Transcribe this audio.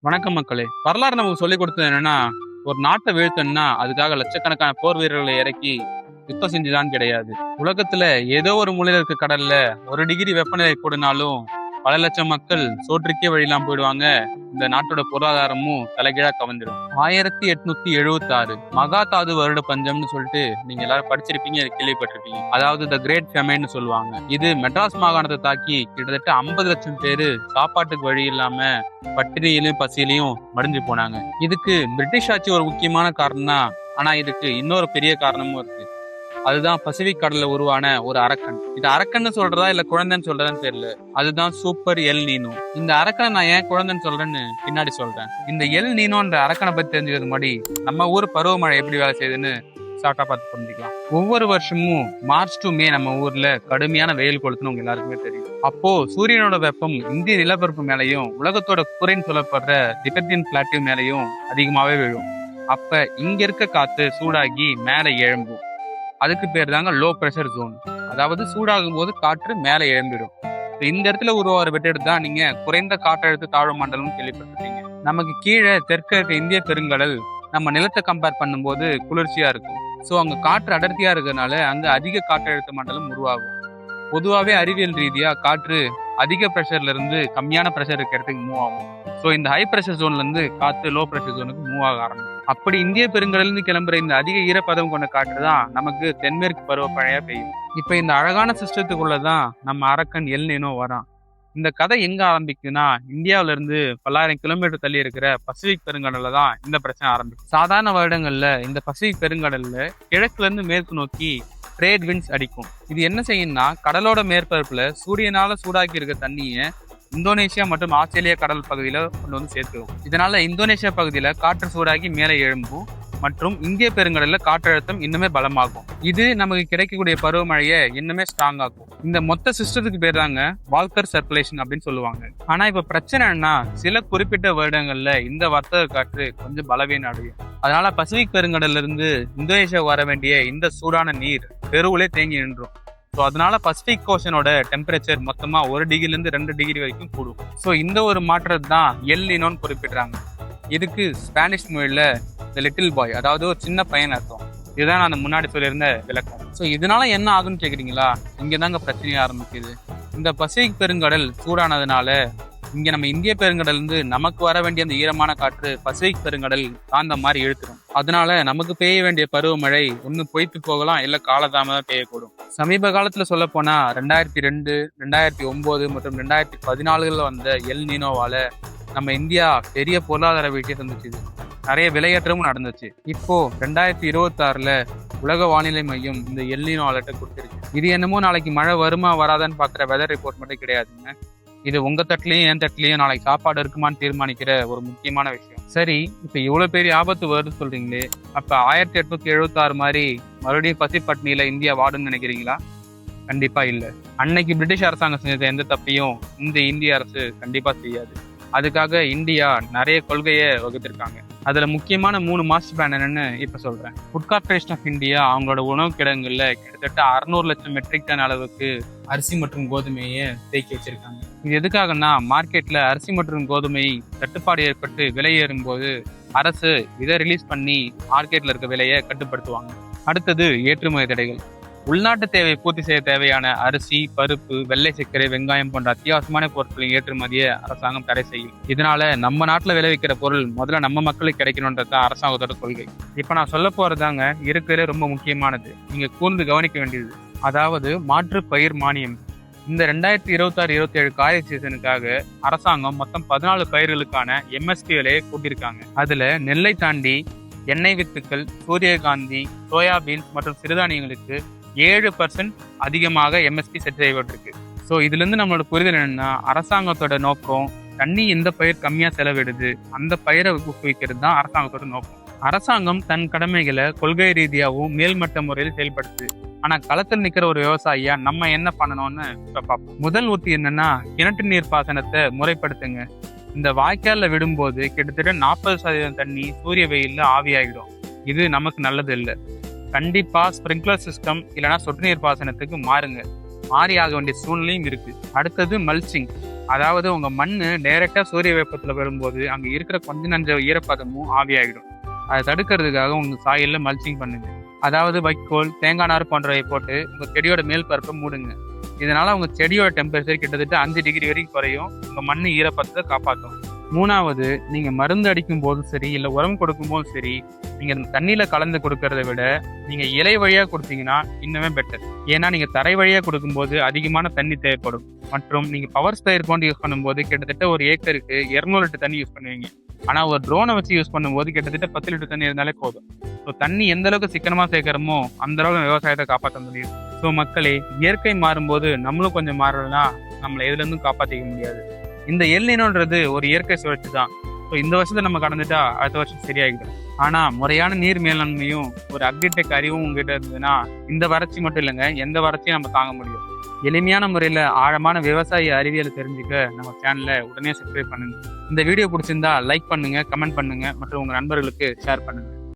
வணக்கம் மக்களே. வரலாறு நமக்கு சொல்லிக் கொடுத்தது என்னன்னா, ஒரு நாட்டை வீழ்த்தணும்னா, அதுக்காக லட்சக்கணக்கான போர் வீரர்களை இறக்கி யுத்தம் செஞ்சுதான் கிடையாது. உலகத்துல ஏதோ ஒரு மூலையில இருக்க கடல்ல 1 டிகிரி வெப்பநிலை கூடுனாலும் பல லட்சம் மக்கள் சோற்றுக்கே வழி இல்லாம போயிடுவாங்க. இந்த நாட்டோட பொருளாதாரமும் தலைகீழா கவிழ்ந்துடும். 1876 மகாதாது வருட பஞ்சம்னு சொல்லிட்டு நீங்க எல்லாரும் படிச்சிருப்பீங்க, கேள்விப்பட்டிருப்பீங்க. அதாவது த கிரேட் ஃபெமைன்னு சொல்லுவாங்க. இது மெட்ராஸ் மாகாணத்தை தாக்கி கிட்டத்தட்ட 50 லட்சம் பேரு சாப்பாட்டுக்கு வழி இல்லாம பட்டினியிலும் பசியிலையும் மடிஞ்சு போனாங்க. இதுக்கு பிரிட்டிஷ் ஆட்சி ஒரு முக்கியமான காரணம் தான். ஆனா இதுக்கு இன்னொரு பெரிய காரணமும் இருக்கு. அதுதான் பசிபிக் கடல்ல உருவான ஒரு அரக்கன். இது அரக்கன்னு சொல்றதா இல்ல குழந்தைன்னு சொல்றதான்னு தெரியல. அதுதான் சூப்பர் எல் நீனோ. இந்த அரக்கனை நான் ஏன் குழந்தைன்னு சொல்றேன்னு பின்னாடி சொல்றேன். இந்த எல் நீனோன்ற அரக்கனை பத்தி தெரிஞ்சுக்கிறது முன்னாடி நம்ம ஊர் பருவமழை எப்படி வேலை செய்யுதுன்னு ஷார்ட்டா பார்த்து புரிஞ்சுக்கலாம். ஒவ்வொரு வருஷமும் மார்ச் டு மே நம்ம ஊர்ல கடுமையான வெயில் கொளுத்துன்னு உங்க எல்லாருக்குமே தெரியும். அப்போ சூரியனோட வெப்பம் இந்திய நிலப்பரப்பு மேலையும் உலகத்தோட குறைன்னு சொல்லப்படுற திபெத்தியன் பிளாட்டிவ் மேலையும் அதிகமாவே விழும். அப்ப இங்க இருக்க காத்து சூடாகி மேல எழும்பும். அதுக்கு பேர் தாங்க லோ ப்ரெஷர் ஜோன். அதாவது சூடாகும் போது காற்று மேலே எழும்பிடும். இந்த இடத்துல உருவாகிற வெட்டெடுத்து தான் நீங்க குறைந்த காற்றழுத்த தாழ்வு மண்டலம் கேள்விப்பட்டிருக்கீங்க. நமக்கு கீழே தெற்க இருக்க இந்திய பெருங்கடல் நம்ம நிலத்தை கம்பேர் பண்ணும்போது குளிர்ச்சியா இருக்கும். ஸோ அங்க காற்று அடர்த்தியா இருக்கிறதுனால அங்க அதிக காற்றழுத்த மண்டலம் உருவாகும். பொதுவாகவே அறிவியல் ரீதியா காற்று அதிக ப்ரெஷர்ல இருந்து கம்மியான ப்ரெஷர் இருக்க இடத்துக்கு மூவ் ஆகும். ஸோ இந்த ஹை ப்ரெஷர் ஜோன்ல இருந்து காற்று லோ ப்ரெஷர் ஜோனுக்கு மூவ் ஆக ஆரம்பிக்கும். அப்படி இந்திய பெருங்கடலிருந்து கிளம்புற இந்த அதிக ஈரப்பதம் கொண்ட காற்று தான் நமக்கு தென்மேற்கு பருவமழையா பெய்யும். இப்ப இந்த அழகான சிஸ்டத்துக்குள்ளதான் நம்ம அரக்கன் எல் நீனோ வரான். இந்த கதை எங்க ஆரம்பிக்குன்னா, இந்தியாவில இருந்து பல்லாயிரம் கிலோமீட்டர் தள்ளி இருக்கிற பசிபிக் பெருங்கடல்ல தான் இந்த பிரச்சனை ஆரம்பிக்கும். சாதாரண வருடங்கள்ல இந்த பசிபிக் பெருங்கடல்ல கிழக்குல இருந்து மேற்கு நோக்கி ட்ரேட் விண்ட்ஸ் அடிக்கும். இது என்ன செய்யும்னா, கடலோட மேற்பரப்புல சூரியனால சூடாக்கி இருக்க தண்ணியை இந்தோனேஷியா மற்றும் ஆஸ்திரேலியா கடல் பகுதியில கொண்டு வந்து சேர்த்துக்கும். இதனால இந்தோனேஷியா பகுதியில காற்று சூடாகி மேலே எழும்பும் மற்றும் இந்திய பெருங்கடல்ல காற்றழுத்தம் இன்னுமே பலமாகும். இது நமக்கு கிடைக்கக்கூடிய பருவமழையை இன்னுமே ஸ்ட்ராங் ஆகும். இந்த மொத்த சிஸ்டத்துக்கு பேர் தாங்க வால்கர் சர்க்குலேஷன் அப்படின்னு சொல்லுவாங்க. ஆனா இப்ப பிரச்சனைன்னா, சில குறிப்பிட்ட வருடங்கள்ல இந்த வர்த்தக காற்று கொஞ்சம் பலவீனம் அடையும். அதனால பசிபிக் பெருங்கடல்ல இருந்து இந்தோனேஷியா வர வேண்டிய இந்த சூடான நீர் பெருவிலே தேங்கி நின்றும். ஸோ அதனால பசிபிக் ஓஷனோட டெம்பரேச்சர் மொத்தமா 1 டிகிரில இருந்து 2 டிகிரி வரைக்கும் கூடும். ஸோ இந்த ஒரு மாற்றத்தை தான் எல் நீனோன்னு குறிப்பிடுறாங்க. இதுக்கு ஸ்பானிஷ் மொழியில த லிட்டில் பாய், அதாவது ஒரு சின்ன பையன் அர்த்தம். இதுதான் நான் முன்னாடி சொல்லியிருந்த விளக்கம். ஸோ இதனால என்ன ஆகுன்னு கேக்குறீங்களா? இங்கதாங்க பிரச்சனையே ஆரம்பிக்குது. இந்த பசிபிக் பெருங்கடல் சூடானதுனால இங்க நம்ம இந்திய பெருங்கடல் இருந்து நமக்கு வர வேண்டிய அந்த ஈரமான காற்று பசிபிக் பெருங்கடல் காந்த மாதிரி இழுத்துரும். அதனால நமக்கு பெய்ய வேண்டிய பருவமழை ஒண்ணு பொய்த்து போகலாம், இல்ல காலதாமதம் பெய்யக்கூடும். சமீப காலத்துல சொல்ல போனா 2002, 2009 மற்றும் 2014 வந்த எல் நீனோவால நம்ம இந்தியா பெரிய பொருளாதார வீழ்ச்சியை சந்திச்சுது. நிறைய விலையேற்றமும் நடந்துச்சு. இப்போ 2026 உலக வானிலை மையம் இந்த எல் நீனோ அலர்ட்டை கொடுத்துருக்கு. இது என்னமோ நாளைக்கு மழை வருமா வராதான்னு பாக்குற வெதர் ரிப்போர்ட் மட்டும் கிடையாதுங்க. இது உங்க தட்டுலயும் என் தட்டுலயும் நாளைக்கு சாப்பாடு இருக்குமான்னு தீர்மானிக்கிற ஒரு முக்கியமான விஷயம். சரி, இப்ப இவ்வளவு பெரிய ஆபத்து வருதுன்னு சொல்றீங்களே, அப்ப 1876 மாதிரி மறுபடியும் பசிப்பட்டினியில இந்தியா வாடுன்னு நினைக்கிறீங்களா? கண்டிப்பா இல்ல. அன்னைக்கு பிரிட்டிஷ் அரசாங்கம் செஞ்ச எந்த தப்பையும் இந்த இந்திய அரசு கண்டிப்பா செய்யாது. அதுக்காக இந்தியா நிறைய கொள்கையை வகுத்திருக்காங்க. அதுல முக்கியமான 3 மாஸ்டர் பிளான் என்னன்னு இப்ப சொல்றேன். ஃபுட் கார்பரேஷன் ஆஃப் இந்தியா அவங்களோட உணவு கிடங்குல கிட்டத்தட்ட 600 லட்சம் மெட்ரிக் டன் அளவுக்கு அரிசி மற்றும் கோதுமையை தேக்கி வச்சிருக்காங்க. இது எதுக்காகனா, மார்க்கெட்ல அரிசி மற்றும் கோதுமை தட்டுப்பாடு ஏற்பட்டு விலை ஏறும் போது அரசு இதை ரிலீஸ் பண்ணி மார்க்கெட்ல இருக்க விலையை கட்டுப்படுத்துவாங்க. அடுத்தது ஏற்றுமதி தடைகள். உள்நாட்டு தேவை பூர்த்தி செய்ய தேவையான அரிசி, பருப்பு, வெள்ளை சர்க்கரை, வெங்காயம் போன்ற அத்தியாவசியமான பொருட்களின் ஏற்றுமதியை அரசாங்கம் தடை செய்யும். இதனால நம்ம நாட்டுல விளைவிக்கிற பொருள் முதல்ல நம்ம மக்களுக்கு கிடைக்கணும்ன்றது தான் அரசாங்கத்தோட கொள்கை. இப்ப நான் சொல்ல போறதாங்க இருக்கிறதே ரொம்ப முக்கியமானது, நீங்க கூர்ந்து கவனிக்க வேண்டியது. அதாவது மாற்று பயிர் மானியம். இந்த 2026-27 காரிஃப் சீசனுக்காக அரசாங்கம் மொத்தம் 14 பயிர்களுக்கான எம்எஸ்பி விலையை கூட்டியிருக்காங்க. அதுல நெல்லை தாண்டி எண்ணெய் வித்துக்கள், சூரியகாந்தி, சோயாபீன்ஸ் மற்றும் சிறுதானியங்களுக்கு 7% அதிகமாக எம்எஸ்பி செட் செய்யப்பட்டிருக்கு. ஸோ இதுல இருந்து நம்மளோட புரிதல் என்னன்னா, அரசாங்கத்தோட நோக்கம் தண்ணி எந்த பயிர் கம்மியா செலவிடுது அந்த பயிரை ஊக்குவிக்கிறது தான் அரசாங்கத்தோட நோக்கம். அரசாங்கம் தன் கடமைகளை கொள்கை ரீதியாகவும் மேல்மட்ட முறையில் செயல்படுத்து. ஆனா களத்தில் நிக்கிற ஒரு விவசாயியா நம்ம என்ன பண்ணணும்னு இப்ப பார்ப்போம். முதல் உத்தி என்னன்னா, கிணற்று நீர் பாசனத்தை முறைப்படுத்துங்க. இந்த வாய்க்கால்ல விடும்போது கிட்டத்தட்ட 40% தண்ணி சூரிய வெயில்ல ஆவியாகிடும். இது நமக்கு நல்லது இல்லை. கண்டிப்பா ஸ்பிரிங்க்லர் சிஸ்டம் இல்லைன்னா சொட்டு நீர் பாசனத்துக்கு மாறுங்க. மாறி ஆக வேண்டிய சூழ்நிலையும் இருக்கு. அடுத்தது மல்ச்சிங். அதாவது உங்க மண்ணு டைரக்டா சூரிய வெப்பத்துல வரும்போது அங்க இருக்கிற கொஞ்ச நஞ்ச ஈரப்பதமும் ஆவியாகிடும். அதை தடுக்கிறதுக்காக உங்க சாயல்ல மல்ச்சிங் பண்ணுங்க. அதாவது வைக்கோல், தேங்காய் நார் போன்றவை போட்டு உங்க செடியோட மேல் பரப்பை மூடுங்க. இதனால உங்க செடியோட டெம்பரேச்சர் கிட்டத்தட்ட 5 டிகிரி வரைக்கும் குறையும். உங்க மண்ணு ஈரப்பதத்தை காப்பாற்றும். 3வது, நீங்க மருந்து அடிக்கும் போதும் சரி, இல்ல உரம் கொடுக்கும் போதும் சரி, நீங்க தண்ணியில கலந்து கொடுக்கறத விட நீங்க இலை வழியா கொடுத்தீங்கன்னா இன்னுமே பெட்டர். ஏன்னா நீங்க தரை வழியா கொடுக்கும்போது அதிகமான தண்ணி தேவைப்படும். மற்றும் நீங்க பவர் ஸ்ப்ரேயர் கொண்டு யூஸ் பண்ணும்போது கிட்டத்தட்ட ஒரு ஏக்கருக்கு 200 லிட்டர் தண்ணி யூஸ் பண்ணுவீங்க. ஆனா ஒரு ட்ரோனை வச்சு யூஸ் பண்ணும்போது கிட்டத்தட்ட 10 லிட்டர் தண்ணி இருந்தாலே போதும். ஸோ தண்ணி எந்த அளவுக்கு சிக்கனமா சேர்க்கிறோமோ அந்த அளவுக்கு விவசாயத்தை காப்பாற்ற முடியும். ஸோ மக்களே, இயற்கை மாறும்போது நம்மளும் கொஞ்சம் மாறலன்னா நம்மளை எதுல இருந்தும் காப்பாற்றிக்க முடியாது. இந்த எல்நினோன்றது ஒரு இயற்கை சுழற்சி தான். ஸோ இந்த வருஷத்தை நம்ம கடந்துட்டா அடுத்த வருஷம் சரியாகிடும். ஆனா முறையான நீர் மேலாண்மையும் ஒரு அக்ரிடெக் அறிவும் உங்ககிட்ட இருந்ததுன்னா இந்த வறட்சி மட்டும் இல்லைங்க, எந்த வறட்சியும் நம்ம தாங்க முடியும். எளிமையான முறையில் ஆழமான விவசாய அறிவியலை தெரிஞ்சுக்க நம்ம சேனலை உடனே சப்ஸ்கிரைப் பண்ணுங்க. இந்த வீடியோ பிடிச்சிருந்தா லைக் பண்ணுங்க, கமெண்ட் பண்ணுங்க மற்றும் உங்க நண்பர்களுக்கு ஷேர் பண்ணுங்க.